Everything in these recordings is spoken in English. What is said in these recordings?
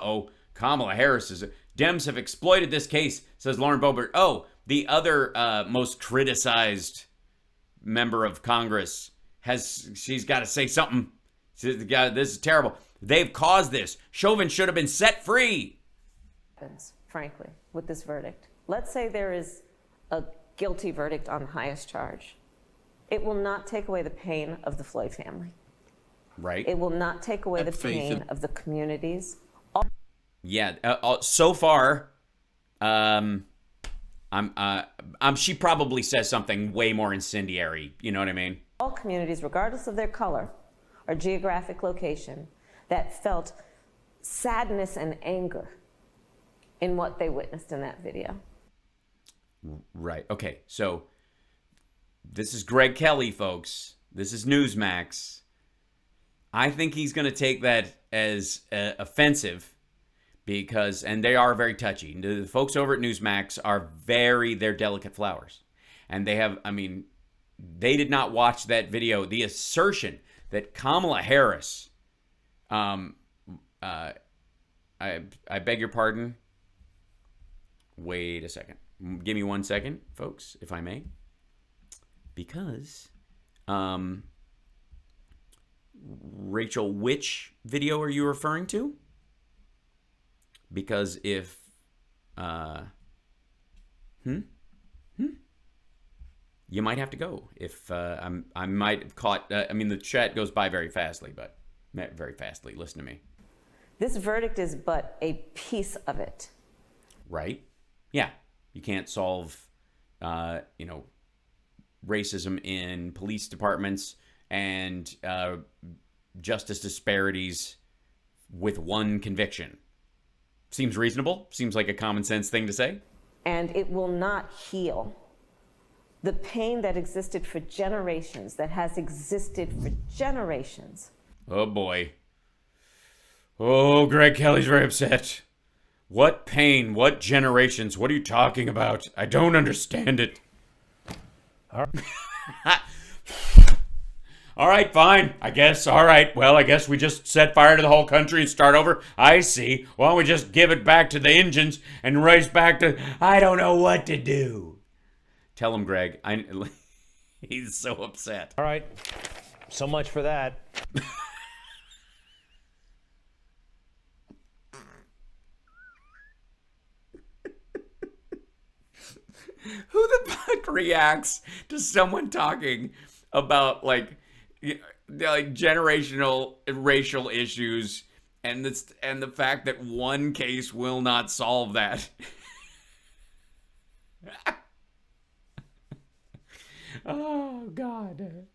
Oh, Kamala Harris is. Dems have exploited this case, says Lauren Boebert. Oh, the other most criticized member of Congress she's got to say something. This is terrible. They've caused this. Chauvin should have been set free. Frankly, with this verdict, let's say there is a guilty verdict on the highest charge. It will not take away the pain of the Floyd family. Right. It will not take away the pain of the communities. Yeah. So far, she probably says something way more incendiary. You know what I mean? All communities, regardless of their color or geographic location, that felt sadness and anger in what they witnessed in that video. Right. Okay. So this is Greg Kelly, folks. This is Newsmax. I think he's going to take that as offensive because, and they are very touchy. The folks over at Newsmax they're delicate flowers. And they did not watch that video. The assertion that Kamala Harris, I beg your pardon. Wait a second. Give me 1 second, folks, if I may. Because, Rachel, which video are you referring to? Because if, you might have to go. If I might have caught. The chat goes by very fastly, but very fastly. Listen to me. This verdict is but a piece of it. Right? Yeah. You can't solve, racism in police departments and justice disparities with one conviction. Seems reasonable. Seems like a common sense thing to say. And it will not heal the pain that existed for generations, that has existed for generations. Oh, boy. Oh, Greg Kelly's very upset. What pain? What generations? What are you talking about? I don't understand it. All right. All right, fine. I guess. All right. Well, I guess we just set fire to the whole country and start over. I see. Why don't we just give it back to the engines and race back to... I don't know what to do. Tell him, Greg. He's so upset. All right. So much for that. Who the fuck reacts to someone talking about like generational racial issues and the fact that one case will not solve that? Oh God.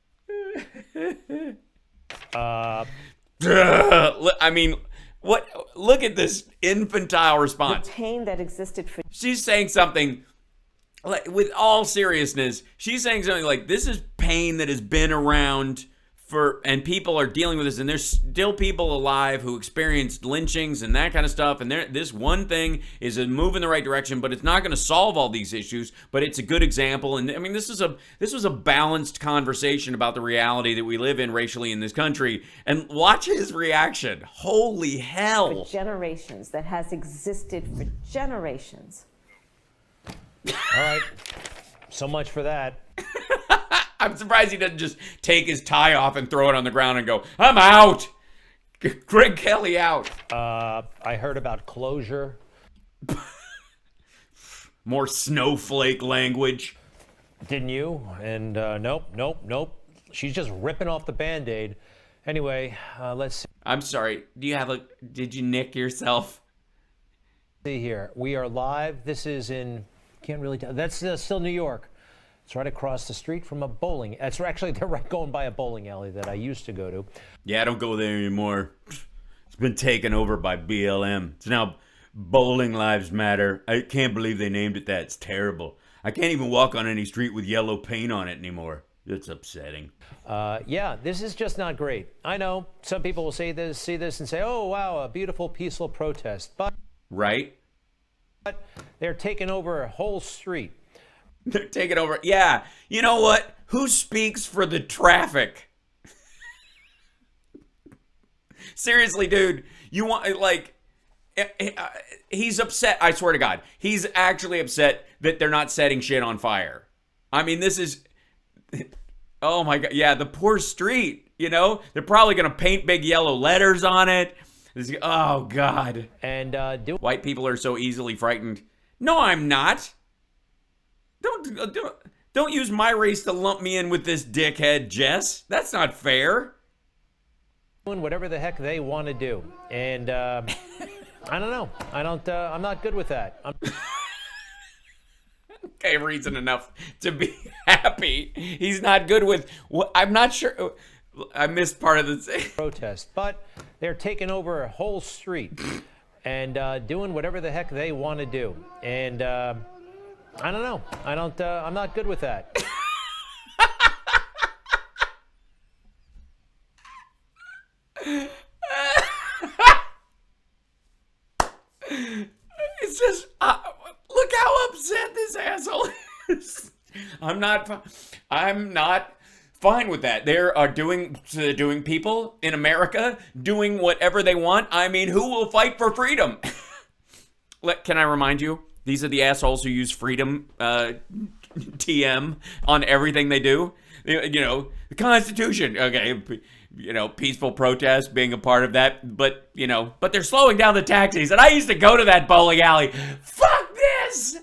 What? Look at this infantile response. The pain that existed for... She's saying something, like, with all seriousness, she's saying something like, this is pain that has been around and people are dealing with this, and there's still people alive who experienced lynchings and that kind of stuff, and this one thing is a move in the right direction, but it's not going to solve all these issues, but it's a good example. And this was a balanced conversation about the reality that we live in racially in this country, and watch his reaction. Holy hell. For generations, that has existed for generations. All right. So much for that. I'm surprised he doesn't just take his tie off and throw it on the ground and go, I'm out. Greg Kelly out. I heard about closure. More snowflake language. Didn't you? And nope. She's just ripping off the Band-Aid. Anyway, let's see. I'm sorry. Did you nick yourself? See here. We are live. This is in, can't really tell. That's still New York. It's right across the street from a bowling. They're right going by a bowling alley that I used to go to. Yeah, I don't go there anymore. It's been taken over by BLM. It's now Bowling Lives Matter. I can't believe they named it that. It's terrible. I can't even walk on any street with yellow paint on it anymore. It's upsetting. Yeah, this is just not great. I know some people will see this and say, oh, wow, a beautiful, peaceful protest. But they're taking over a whole street. They're taking over. Yeah. You know what? Who speaks for the traffic? Seriously, dude. You want, he's upset. I swear to God, he's actually upset that they're not setting shit on fire. I mean, this is, oh my God. Yeah, the poor street, you know, they're probably going to paint big yellow letters on it. Oh God. And white people are so easily frightened. No, I'm not. Don't use my race to lump me in with this dickhead, Jess. That's not fair. Doing whatever the heck they want to do. And I don't know. I'm not good with that. Okay, reason enough to be happy. He's not good with what, I'm not sure. I missed part of the protest, but they're taking over a whole street and doing whatever the heck they want to do. And I don't know. I'm not good with that. It's just look how upset this asshole is. I'm not fine with that. They are doing people in America doing whatever they want. I mean, who will fight for freedom? Can I remind you? These are the assholes who use freedom TM on everything they do. You know, the Constitution. Okay, you know, peaceful protest being a part of that. But, you know, but they're slowing down the taxis. And I used to go to that bowling alley. Fuck this!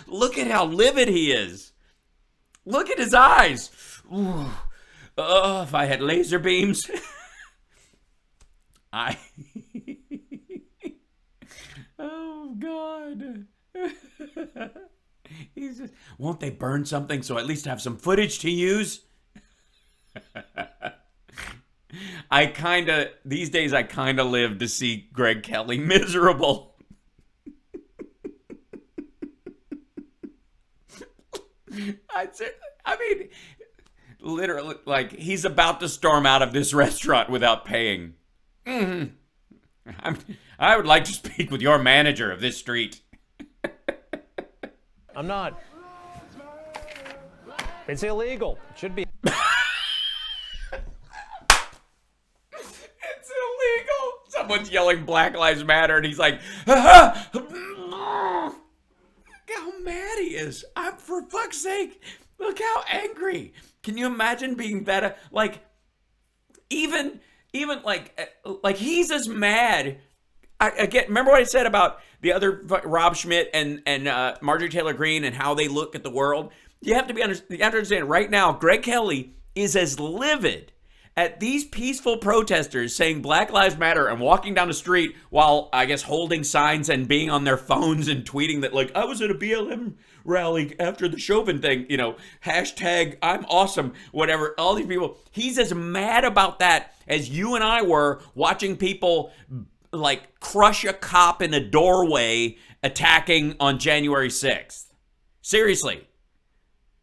Look at how livid he is. Look at his eyes. Ooh. If I had laser beams. Oh, God. He's just, won't they burn something so at least have some footage to use? These days I kind of live to see Greg Kelly miserable. I mean, literally, like, he's about to storm out of this restaurant without paying. I would like to speak with your manager of this street. I'm not. It's illegal. It should be. It's illegal. Someone's yelling Black Lives Matter, and he's like, ah! Look how mad he is. For fuck's sake, look how angry. Can you imagine being that, like, even like he's as mad. Remember what I said about the other Rob Schmidt and Marjorie Taylor Greene and how they look at the world? You have to understand right now, Greg Kelly is as livid at these peaceful protesters saying Black Lives Matter and walking down the street while, I guess, holding signs and being on their phones and tweeting that, like, I was at a BLM rally after the Chauvin thing, you know, hashtag I'm awesome, whatever, all these people. He's as mad about that as you and I were watching people, like, crush a cop in a doorway attacking on January 6th. Seriously.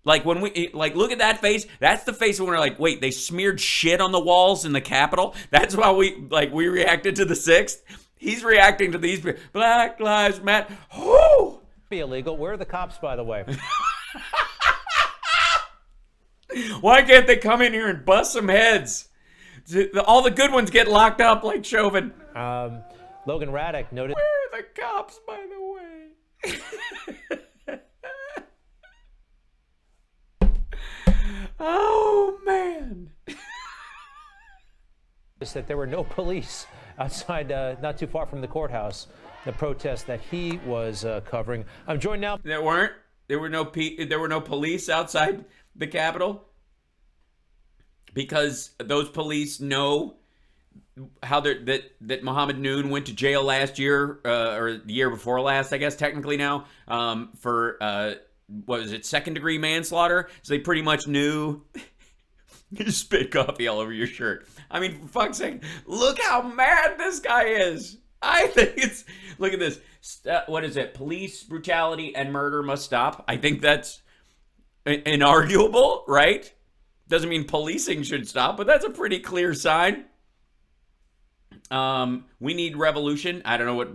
Like, when we, like, look at that face. That's the face when we're like, wait, they smeared shit on the walls in the Capitol? That's why we reacted to the 6th? He's reacting to these Black Lives Matter. Oh! Be illegal. Where are the cops, by the way? Why can't they come in here and bust some heads? All the good ones get locked up like Chauvin. Logan Raddick noted. Where are the cops, by the way? Oh, man. That there were no police outside, not too far from the courthouse, the protest that he was covering. I'm joined now. There were no police outside the Capitol because those police know how that Mohammed Noon went to jail last year or the year before last, I guess technically now, for what was it, second-degree manslaughter? So they pretty much knew. You spit coffee all over your shirt. I mean, for fuck's sake, look how mad this guy is. I think it's, look at this. What is it? Police brutality and murder must stop. I think that's inarguable, right? Doesn't mean policing should stop, but that's a pretty clear sign. We need revolution. I don't know what,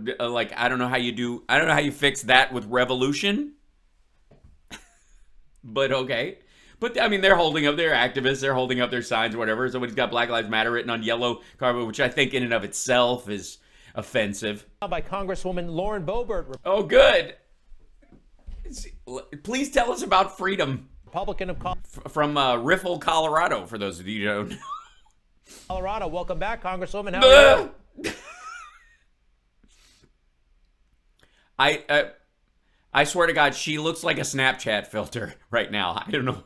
I don't know how you fix that with revolution. But okay. But I mean, they're holding up their activists, they're holding up their signs, or whatever. Somebody's got Black Lives Matter written on yellow cardboard, which I think in and of itself is offensive. By Congresswoman Lauren Boebert, Oh, good. Please tell us about freedom. Republican of From Riffle, Colorado, for those of you who don't know. Colorado. Welcome back, Congresswoman. How are you? I swear to God, she looks like a Snapchat filter right now. I don't know.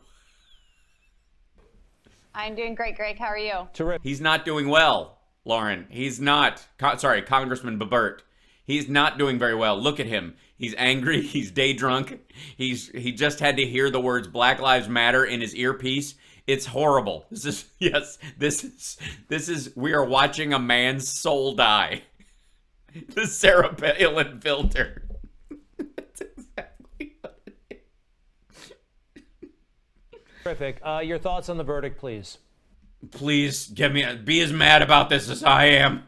I'm doing great, Greg. How are you? Terrific. He's not doing well, Lauren. He's not. Sorry, Congressman Boebert. He's not doing very well. Look at him. He's angry. He's day drunk. He just had to hear the words Black Lives Matter in his earpiece. It's horrible. This is we are watching a man's soul die. The Sarah Palin filter. That's exactly what it is. Terrific. Your thoughts on the verdict, please. Please be as mad about this as I am.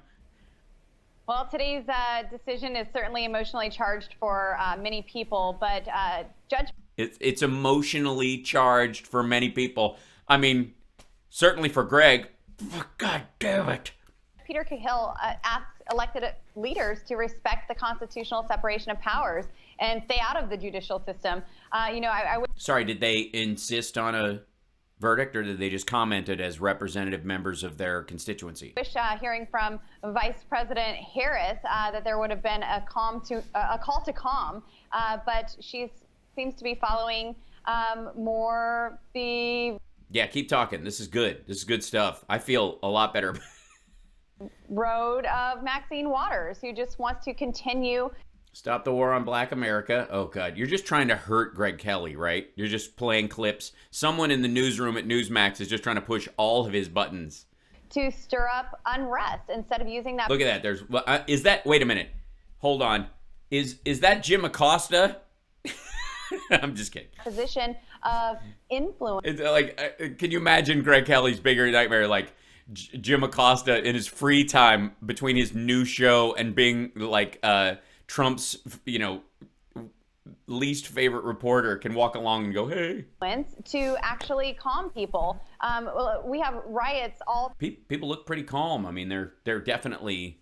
Well, today's decision is certainly emotionally charged for many people, but Judge It's emotionally charged for many people. I mean, certainly for Greg. God damn it. Peter Cahill asked elected leaders to respect the constitutional separation of powers and stay out of the judicial system. I would Sorry, did they insist on a verdict, or did they just comment it as representative members of their constituency? wish hearing from Vice President Harris that there would have been a call to calm, but she seems to be following more the Yeah, keep talking. This is good. This is good stuff. I feel a lot better. road of Maxine Waters, who just wants to continue. Stop the war on Black America. Oh, God. You're just trying to hurt Greg Kelly, right? You're just playing clips. Someone in the newsroom at Newsmax is just trying to push all of his buttons. To stir up unrest instead of using that. Look at that. Is that, wait a minute. Hold on. Is that Jim Acosta? I'm just kidding. Position of influence. It's like, can you imagine Greg Kelly's bigger nightmare? Like Jim Acosta in his free time between his new show and being like Trump's, least favorite reporter can walk along and go, hey. To actually calm people. We have riots all People look pretty calm. I mean, they're definitely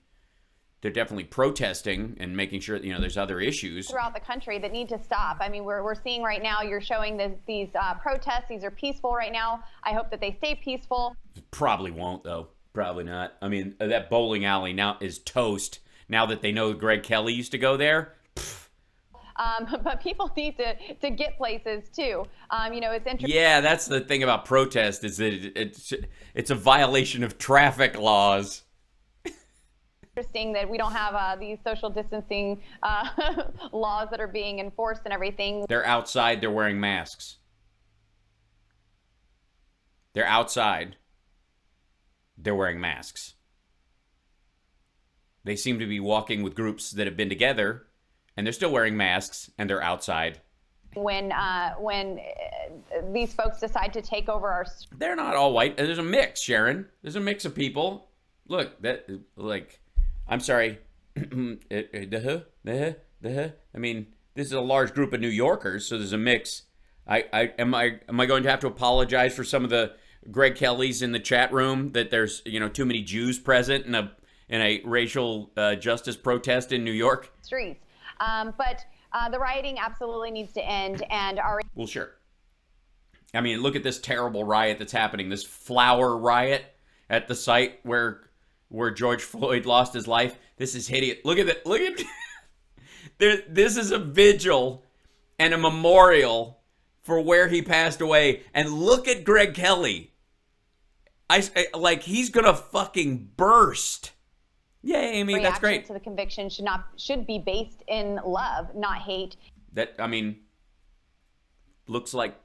protesting and making sure that, there's other issues throughout the country that need to stop. I mean, we're seeing right now, you're showing these protests. These are peaceful right now. I hope that they stay peaceful. Probably won't, though. Probably not. I mean, that bowling alley now is toast. Now that they know Greg Kelly used to go there. But people need to get places too. It's interesting. Yeah, that's the thing about protest is that it's a violation of traffic laws. Interesting that we don't have these social distancing laws that are being enforced and everything. They're outside. They're wearing masks. They're outside. They're wearing masks. They seem to be walking with groups that have been together, and they're still wearing masks, and they're outside. When these folks decide to take over our... They're not all white. There's a mix, Sharon. There's a mix of people. Look, I'm sorry. I mean, this is a large group of New Yorkers, so there's a mix. Am I going to have to apologize for some of the Greg Kellys in the chat room that there's too many Jews present in a racial justice protest in New York? Streets, but the rioting absolutely needs to end, and our... Well, sure. I mean, look at this terrible riot that's happening. This flower riot at the site where George Floyd lost his life. This is hideous. Look at that. Look at this is a vigil and a memorial for where he passed away. And look at Greg Kelly. He's gonna fucking burst. Yay, Amy, that's great. To the conviction should be based in love, not hate. That, I mean, looks like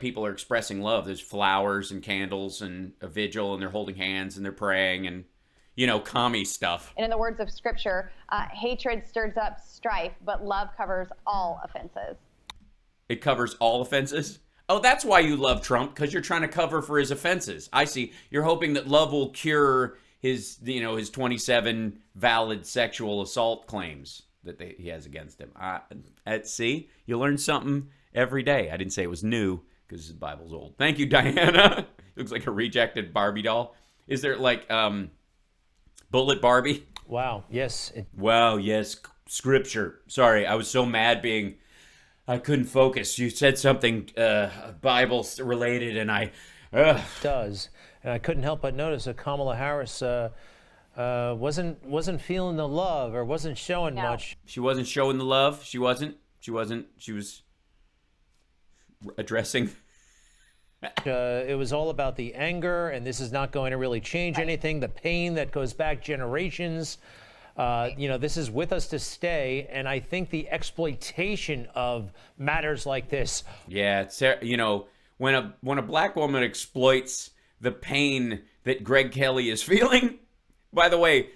people are expressing love. There's flowers and candles and a vigil, and they're holding hands and they're praying and commie stuff. And in the words of scripture, hatred stirs up strife, but love covers all offenses. It covers all offenses? Oh, that's why you love Trump, because you're trying to cover for his offenses. I see. You're hoping that love will cure his 27 valid sexual assault claims that he has against him. See, you learn something every day. I didn't say it was new because the Bible's old. Thank you, Diana. Looks like a rejected Barbie doll. Is there like Bullet Barbie? Wow. Yes. Wow, yes. Scripture. Sorry, I was so mad I couldn't focus. You said something Bible related, and I does. And I couldn't help but notice that Kamala Harris wasn't feeling the love, or wasn't showing much. She wasn't showing the love. She wasn't. She was addressing. It was all about the anger, and this is not going to really change anything. The pain that goes back generations. This is with us to stay, and I think the exploitation of matters like this. Yeah, it's, when a black woman exploits the pain that Greg Kelly is feeling. By the way,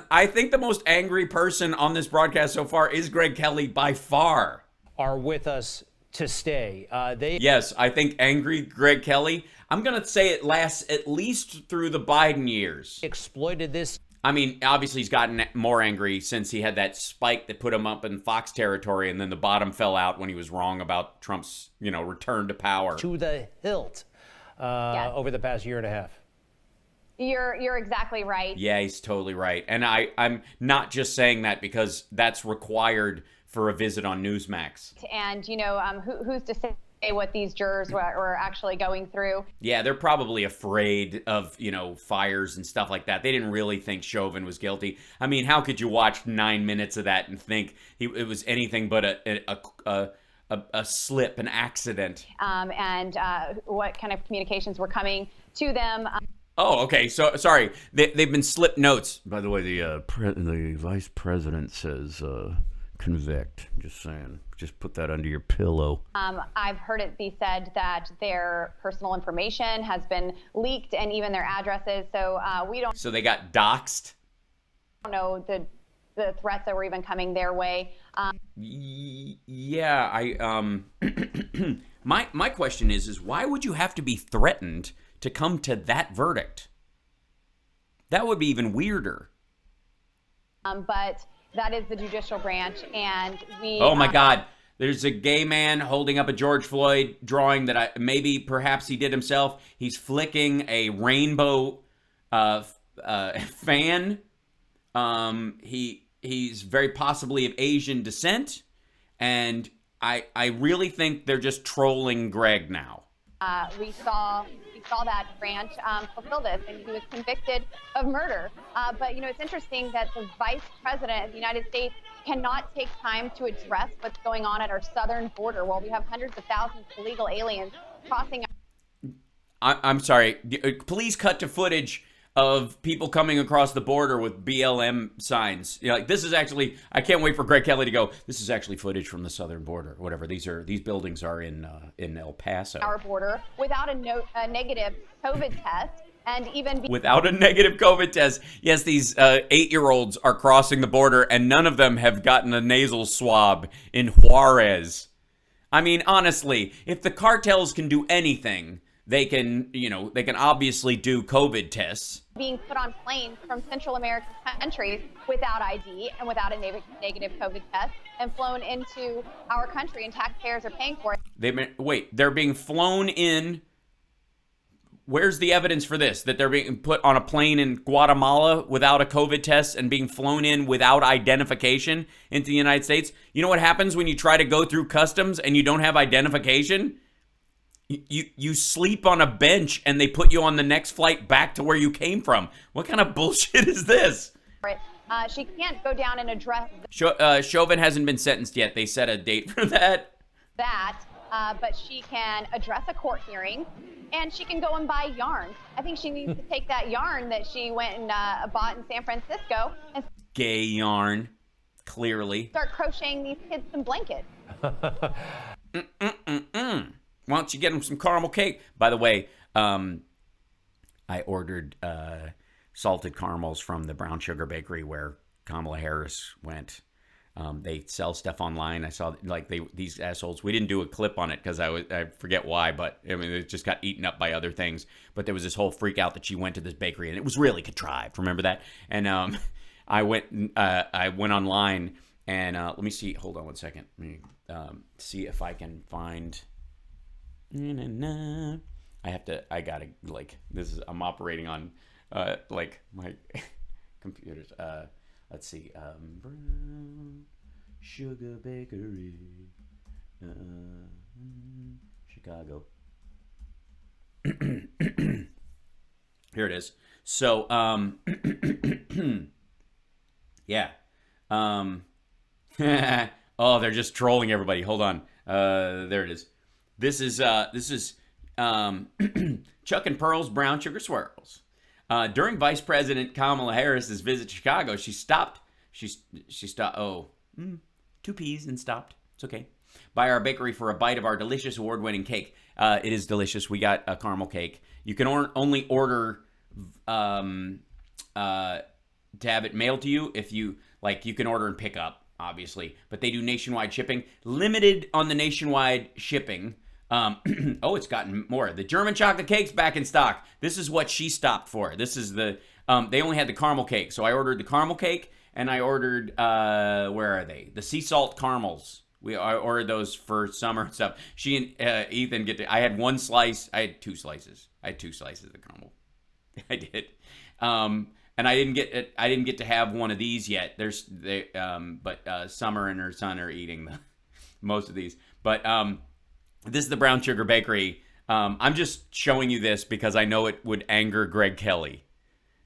I think the most angry person on this broadcast so far is Greg Kelly by far. Are with us to stay. Yes, I think angry Greg Kelly. I'm gonna say it lasts at least through the Biden years. Exploited this. I mean, obviously he's gotten more angry since he had that spike that put him up in Fox territory, and then the bottom fell out when he was wrong about Trump's, return to power. To the hilt over the past year and a half. You're exactly right. Yeah, he's totally right. And I'm not just saying that because that's required for a visit on Newsmax. And, who's to say what these jurors were actually going through? Yeah, they're probably afraid of, fires and stuff like that. They didn't really think Chauvin was guilty. I mean, how could you watch 9 minutes of that and think it was anything but a slip, an accident? And what kind of communications were coming to them. Oh, okay. So sorry, they've been slipped notes. By the way, the vice president says convict. Just saying. Just put that under your pillow. I've heard it be said that their personal information has been leaked, and even their addresses. So we don't. So they got doxxed. Know the threats that were even coming their way. Yeah, my question is why would you have to be threatened to come to that verdict? That would be even weirder. But that is the judicial branch, and we. Oh my God! There's a gay man holding up a George Floyd drawing that perhaps he did himself. He's flicking a rainbow fan. He's very possibly of Asian descent, and I really think they're just trolling Greg now. We saw that branch fulfill this, and he was convicted of murder. But it's interesting that the vice president of the United States cannot take time to address what's going on at our southern border, while we have hundreds of thousands of illegal aliens crossing. I'm sorry. Please cut to footage of people coming across the border with BLM signs. This is actually, I can't wait for Greg Kelly to go, this is actually footage from the southern border, whatever. These buildings are in El Paso. Our border without a negative COVID test, and even without a negative COVID test. Yes, these 8-year-olds are crossing the border, and none of them have gotten a nasal swab in Juarez. I mean, honestly, if the cartels can do anything, they can obviously do COVID tests. Being put on planes from Central American countries without ID and without a negative COVID test, and flown into our country, and taxpayers are paying for it. They're being flown in. Where's the evidence for this? That they're being put on a plane in Guatemala without a COVID test and being flown in without identification into the United States? You know what happens when you try to go through customs and you don't have identification? You sleep on a bench and they put you on the next flight back to where you came from. What kind of bullshit is this? She can't go down and address Chauvin hasn't been sentenced yet. They set a date for that. But she can address a court hearing, and she can go and buy yarn. I think she needs to take that yarn that she went and bought in San Francisco and gay yarn, clearly. Start crocheting these kids some blankets. Why don't you get them some caramel cake? By the way, I ordered salted caramels from the Brown Sugar Bakery where Kamala Harris went. They sell stuff online. I saw these assholes. We didn't do a clip on it because I forget why, but I mean it just got eaten up by other things. But there was this whole freak out that she went to this bakery and it was really contrived. Remember that? And I went online and let me see. Hold on one second. see if I can find. I'm operating on like my computers. Let's see. Brown Sugar Bakery, Chicago. Here it is. So, yeah. Oh, they're just trolling everybody. Hold on. There it is. This is Chuck and Pearl's Brown Sugar Swirls. During Vice President Kamala Harris's visit to Chicago, she stopped. She stopped. Oh, 2 peas and stopped. It's okay. By our bakery for a bite of our delicious award-winning cake. It is delicious. We got a caramel cake. You can only order to have it mailed to you if you like. You can order and pick up, obviously, but they do nationwide shipping. Limited on the nationwide shipping. Oh, it's gotten more. The German chocolate cake's back in stock. This is what she stopped for. This is the they only had the caramel cake, so I ordered the caramel cake, and I ordered where are they? The sea salt caramels. I ordered those for summer and stuff. She and Ethan get to. I had 1 slice. I had 2 slices. I had 2 slices of caramel. I did. And I didn't get to have one of these yet. But Summer and her son are eating most of these. But this is the Brown Sugar Bakery. I'm just showing you this because I know it would anger Greg Kelly.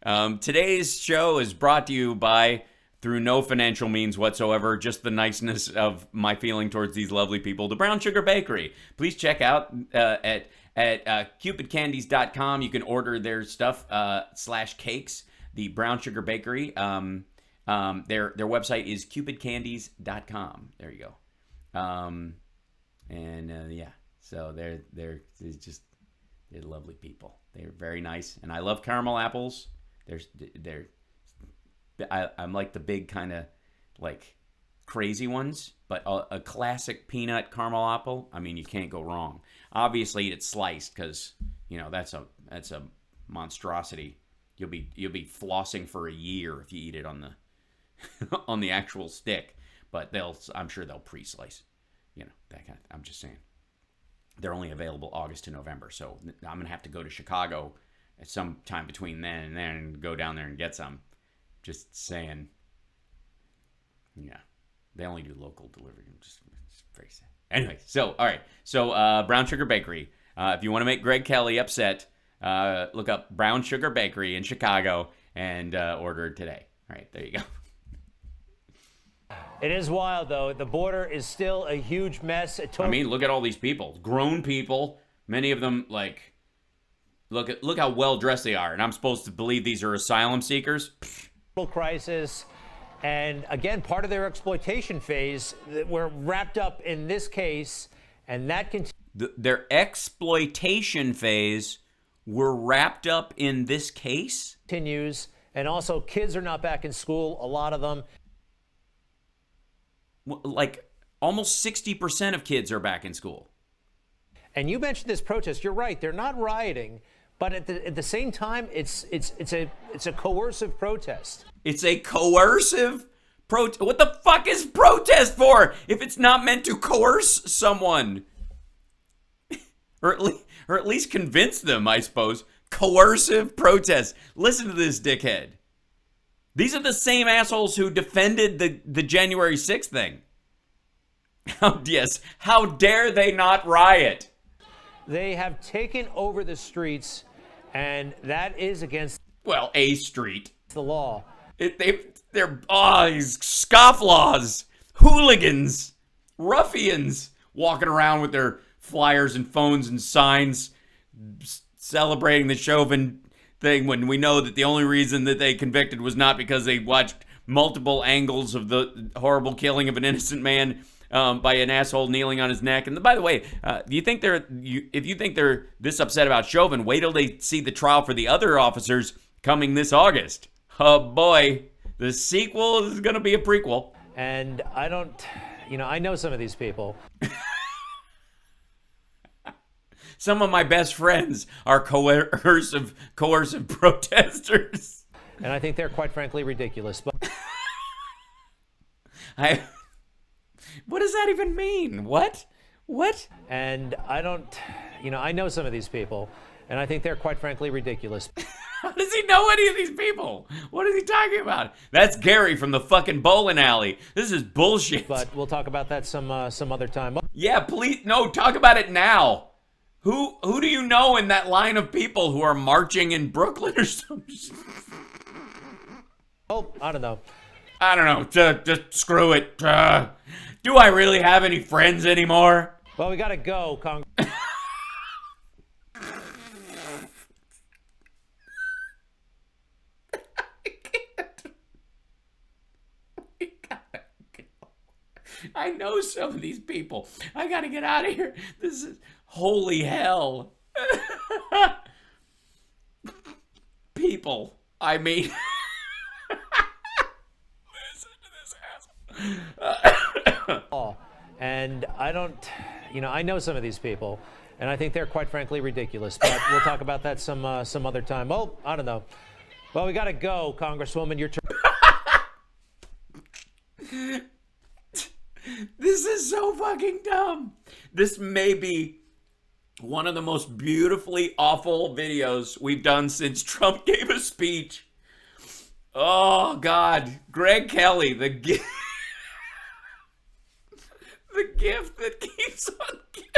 Today's show is brought to you by, through no financial means whatsoever, just the niceness of my feeling towards these lovely people, the Brown Sugar Bakery. Please check out at cupidcandies.com. You can order their stuff /cakes. The Brown Sugar Bakery. Their website is cupidcandies.com. There you go. Yeah. So they're lovely people. They're very nice, and I love caramel apples. I'm like the big kind of like crazy ones, but a classic peanut caramel apple. I mean, you can't go wrong. Obviously, it's sliced because that's a monstrosity. You'll be flossing for a year if you eat it on the on the actual stick. But I'm sure they'll pre-slice. That kind of. I'm just saying. They're only available August to November, so I'm gonna have to go to Chicago at some time between then and then and go down there and get some. Just saying. Yeah, they only do local delivery. It's very sad. Anyway, so all right, so Brown Sugar Bakery. If you want to make Greg Kelly upset, look up Brown Sugar Bakery in Chicago and order it today. All right, there you go. It is wild, though. The border is still a huge mess. I mean, look at all these people, grown people. Many of them, like, look how well dressed they are. And I'm supposed to believe these are asylum seekers. Crisis, and again, part of their exploitation phase that we're wrapped up in this case, and that continues. Their exploitation phase were wrapped up in this case. Continues, and also kids are not back in school. A lot of them. Like almost 60% of kids are back in school. And you mentioned this protest. You're right. They're not rioting, but at the same time, it's a coercive protest. It's a coercive protest. What the fuck is protest for if it's not meant to coerce someone? or at least convince them, I suppose. Coercive protest. Listen to this dickhead. These are the same assholes who defended the January 6th thing. How dare they not riot? They have taken over the streets, and that is against a street the law. They're these scofflaws, hooligans, ruffians walking around with their flyers and phones and signs celebrating the Chauvin thing when we know that the only reason that they convicted was not because they watched multiple angles of the horrible killing of an innocent man by an asshole kneeling on his neck. And by the way, if you think they're this upset about Chauvin, wait till they see the trial for the other officers coming this August. Oh boy, the sequel is going to be a prequel. And I know some of these people. Some of my best friends are coercive protesters. And I think they're quite frankly ridiculous. But What does that even mean? What? And I don't, I know some of these people, and I think they're quite frankly ridiculous. How does he know any of these people? What is he talking about? That's Gary from the fucking bowling alley. This is bullshit. But we'll talk about that some other time. Yeah, please, no, talk about it now. Who do you know in that line of people who are marching in Brooklyn or something? Oh, I don't know. I don't know. Just screw it. Do I really have any friends anymore? Well, we got to go, Congress. I know some of these people. I gotta get out of here. This is holy hell. People. I mean. Listen to this asshole. And I don't, I know some of these people, and I think they're quite frankly ridiculous. But we'll talk about that some other time. Oh, I don't know. Well, we got to go, Congresswoman. Your turn. This is so fucking dumb. This may be one of the most beautifully awful videos we've done since Trump gave a speech. Oh, God. Greg Kelly, the gift that keeps on giving.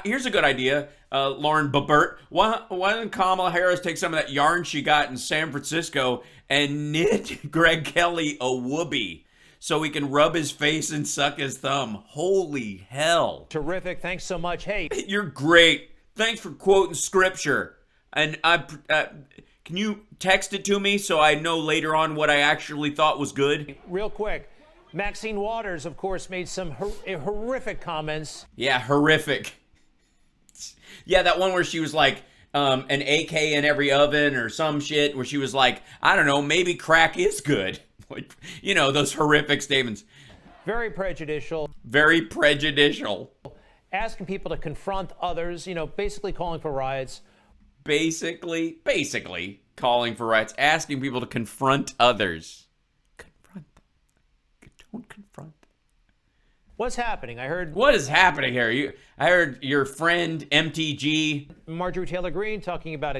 Here's a good idea, Lauren Boebert. Why don't Kamala Harris take some of that yarn she got in San Francisco and knit Greg Kelly a whoopee so he can rub his face and suck his thumb? Holy hell. Terrific. Thanks so much. Hey. You're great. Thanks for quoting scripture. And can you text it to me so I know later on what I actually thought was good? Real quick. Maxine Waters, of course, made some horrific comments. Yeah, horrific. Yeah, that one where she was like, an AK in every oven or some shit, where she was like, I don't know, maybe crack is good. Those horrific statements. Very prejudicial. Very prejudicial. Asking people to confront others, basically calling for riots. Basically calling for riots, asking people to confront others. Don't confront them. What's happening? What is happening here? I heard your friend MTG Marjorie Taylor Greene talking about,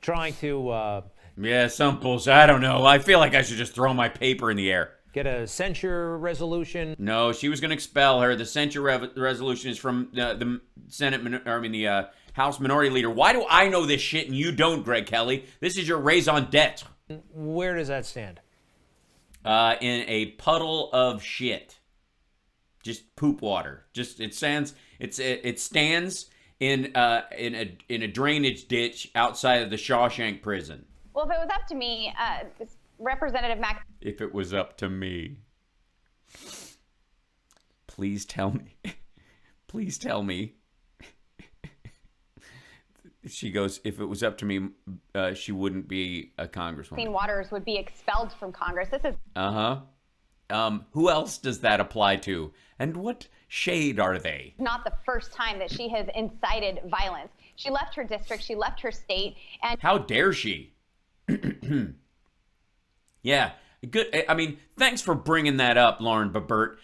trying to yeah, some bullshit. I don't know. I feel like I should just throw my paper in the air. Get a censure resolution. No, she was going to expel her. The censure resolution is from the the House Minority Leader. Why do I know this shit and you don't, Greg Kelly? This is your raison d'etre. Where does that stand? In a puddle of shit, just poop water. It stands in a drainage ditch outside of the Shawshank prison. Well, if it was up to me, Representative Max. If it was up to me, please tell me. Please tell me. She goes, if it was up to me, she wouldn't be a congresswoman. Maxine Waters would be expelled from Congress. This is... Who else does that apply to? And what shade are they? Not the first time that she has incited violence. She left her district, she left her state, and... How dare she? Yeah, good. I mean, thanks for bringing that up, Lauren Boebert.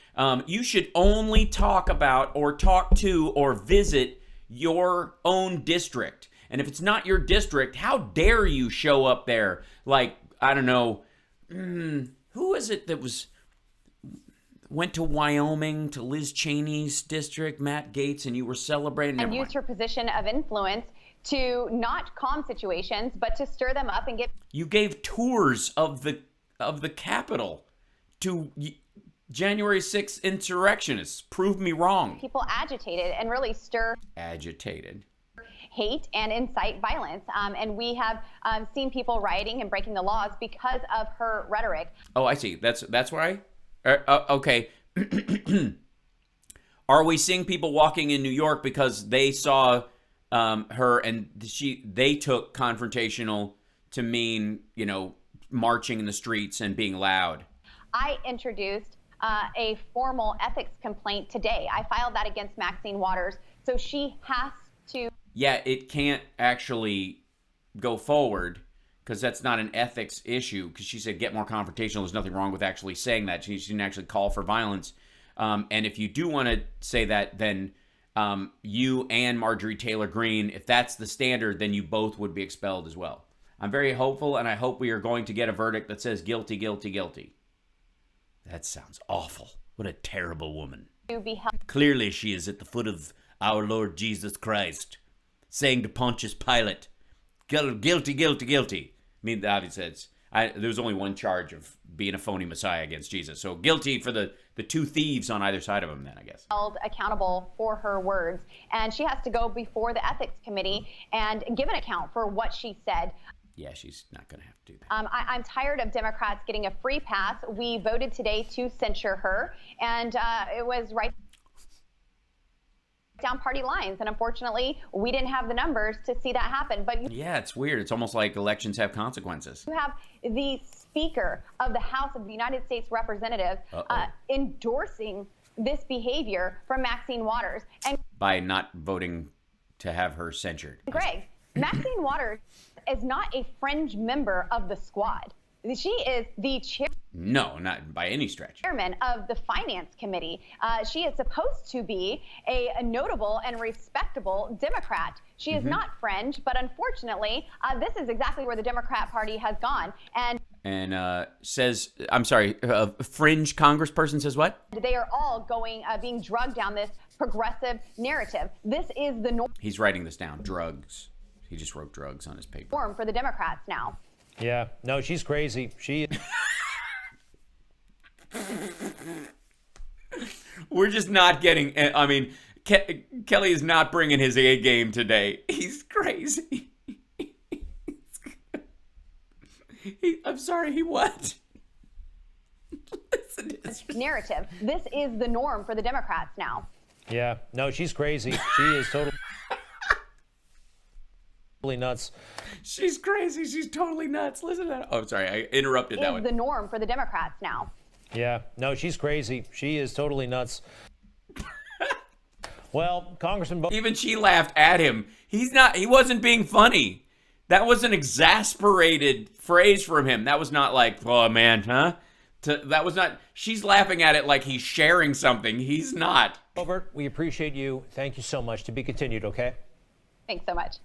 You should only talk about or talk to or visit your own district. And if it's not your district, how dare you show up there like, I don't know, who is it that went to Wyoming to Liz Cheney's district, Matt Gaetz, and you were celebrating? And used her position of influence to not calm situations, but to stir them up and get... You gave tours of the Capitol to January 6th insurrectionists. Prove me wrong. People agitated and really stir... Agitated. Hate and incite violence. And we have seen people rioting and breaking the laws because of her rhetoric. Oh, I see. That's why? Okay. Are we seeing people walking in New York because they saw her and they took confrontational to mean, marching in the streets and being loud? I introduced a formal ethics complaint today. I filed that against Maxine Waters. So she has to... Yeah, it can't actually go forward because that's not an ethics issue, because she said get more confrontational. There's nothing wrong with actually saying that. She didn't actually call for violence. And if you do want to say that, then you and Marjorie Taylor Greene, if that's the standard, then you both would be expelled as well. I'm very hopeful, and I hope we are going to get a verdict that says guilty, guilty, guilty. That sounds awful. What a terrible woman. To be held. Clearly she is at the foot of our Lord Jesus Christ, saying to Pontius Pilate, guilty, guilty, guilty. I mean, obviously, there was only one charge of being a phony Messiah against Jesus. So guilty for the two thieves on either side of him then, I guess. Held accountable for her words. And she has to go before the ethics committee and give an account for what she said. Yeah, she's not going to have to do that. I'm tired of Democrats getting a free pass. We voted today to censure her, and it was right down party lines. And unfortunately, we didn't have the numbers to see that happen. But yeah, it's weird. It's almost like elections have consequences. you have the Speaker of the House of the United States Representatives endorsing this behavior from Maxine Waters. And By not voting to have her censured. Greg, Maxine Waters is not a fringe member of the squad. She is the No, not by any stretch. chairman of the Finance Committee. She is supposed to be a notable and respectable Democrat. She is not fringe, but unfortunately, this is exactly where the Democrat Party has gone. And says, I'm sorry, a fringe congressperson says what? They are all being drugged down this progressive narrative. This is the He's writing this down, drugs. He just wrote drugs on his paper. norm for the Democrats now. Yeah, no, she's crazy. We're just not getting, I mean, Kelly is not bringing his A game today. He's crazy. I'm sorry, he what? Listen to this. Narrative. This is the norm for the Democrats now. Yeah, no, she's crazy. She is totally nuts. She's crazy. She's totally nuts. Listen to that. Oh, sorry, I interrupted that Is one. the norm for the Democrats now. Yeah, no, she's crazy. She is totally nuts. Well, Congressman Even she laughed at him. He wasn't being funny. That was an exasperated phrase from him. That was not like, oh man, huh? That was not, she's laughing at it like he's sharing something. He's not. Boebert, we appreciate you. Thank you so much. To be continued, okay? Thanks so much.